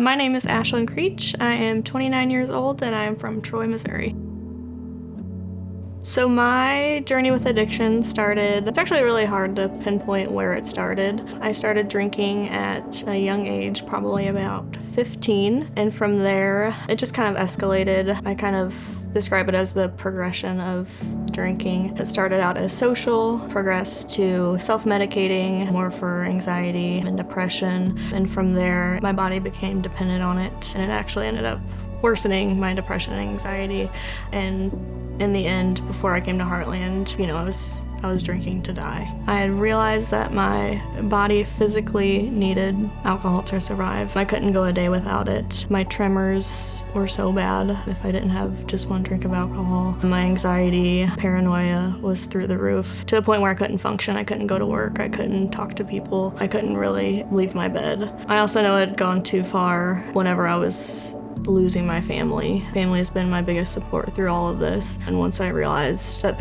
My name is Ashlynn Creech. I am 29 years old and I am from Troy, Missouri. So my journey with addiction started, it's actually really hard to pinpoint where it started. I started drinking at a young age, probably about 15, and from there it just kind of escalated. I kind of describe it as the progression of drinking. It started out as social, progressed to self-medicating, more for anxiety and depression, and from there my body became dependent on it, and it actually ended up worsening my depression and anxiety. And in the end, before I came to Heartland, I was drinking to die. I had realized that my body physically needed alcohol to survive. I couldn't go a day without it. My tremors were so bad if I didn't have just one drink of alcohol. My anxiety, paranoia was through the roof, to the point where I couldn't function. I couldn't go to work. I couldn't talk to people. I couldn't really leave my bed. I also know it had gone too far whenever I was losing my family. Family has been my biggest support through all of this. And once I realized that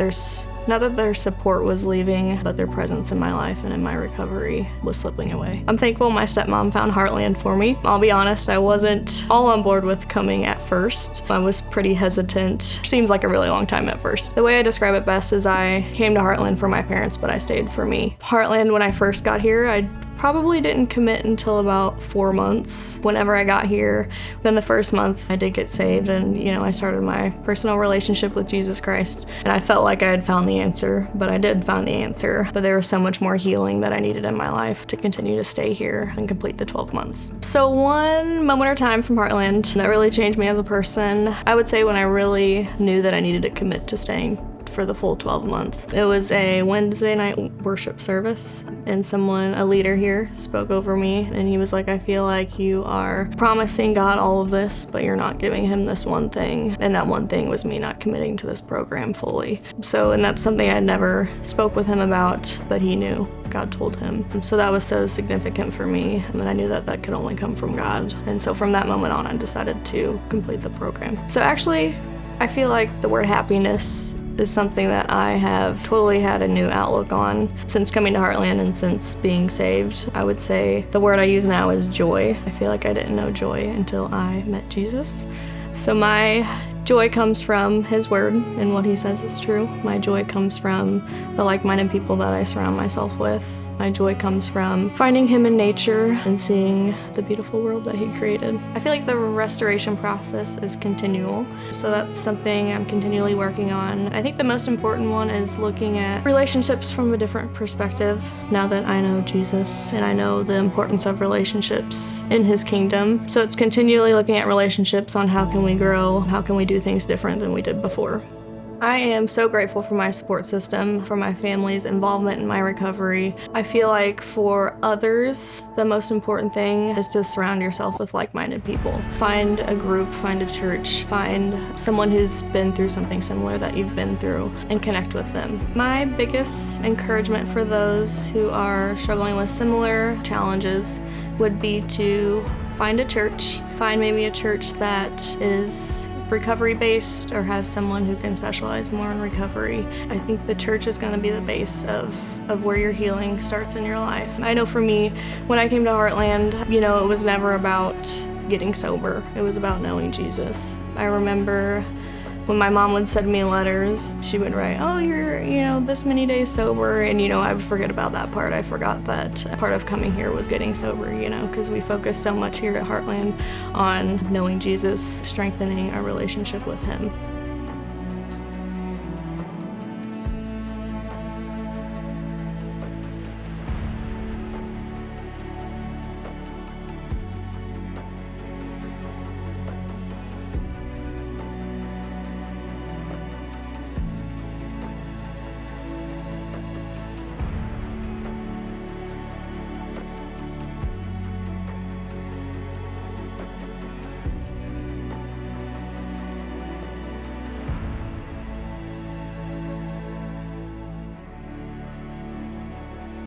not that their support was leaving, but their presence in my life and in my recovery was slipping away. I'm thankful my stepmom found Heartland for me. I'll be honest, I wasn't all on board with coming at first. I was pretty hesitant. Seems like a really long time at first. The way I describe it best is I came to Heartland for my parents, but I stayed for me. Heartland, when I first got here, I probably didn't commit until about 4 months. Whenever I got here, then the first month I did get saved, and I started my personal relationship with Jesus Christ, and I felt like I had found the answer, but I did find the answer. But there was so much more healing that I needed in my life to continue to stay here and complete the 12 months. So one moment or time from Heartland that really changed me as a person, I would say when I really knew that I needed to commit to staying for the full 12 months. It was a Wednesday night worship service, and a leader here, spoke over me, and he was like, I feel like you are promising God all of this, but you're not giving him this one thing. And that one thing was me not committing to this program fully. And that's something I never spoke with him about, but he knew. God told him. So that was so significant for me, and I knew that that could only come from God. And so from that moment on, I decided to complete the program. So actually, I feel like the word happiness is something that I have totally had a new outlook on since coming to Heartland and since being saved. I would say the word I use now is joy. I feel like I didn't know joy until I met Jesus. So my joy comes from his word and what he says is true. My joy comes from the like-minded people that I surround myself with. My joy comes from finding him in nature and seeing the beautiful world that he created. I feel like the restoration process is continual, so that's something I'm continually working on. I think the most important one is looking at relationships from a different perspective now that I know Jesus and I know the importance of relationships in his kingdom. So it's continually looking at relationships on how can we grow, how can we do things different than we did before. I am so grateful for my support system, for my family's involvement in my recovery. I feel like for others, the most important thing is to surround yourself with like-minded people. Find a group, find a church, find someone who's been through something similar that you've been through, and connect with them. My biggest encouragement for those who are struggling with similar challenges would be to find a church. Find maybe a church that is recovery-based or has someone who can specialize more in recovery. I think the church is going to be the base of where your healing starts in your life. I know for me, when I came to Heartland, it was never about getting sober. It was about knowing Jesus. I remember when my mom would send me letters, she would write, oh, you're, this many days sober, and, I would forget about that part. I forgot that part of coming here was getting sober, because we focus so much here at Heartland on knowing Jesus, strengthening our relationship with him.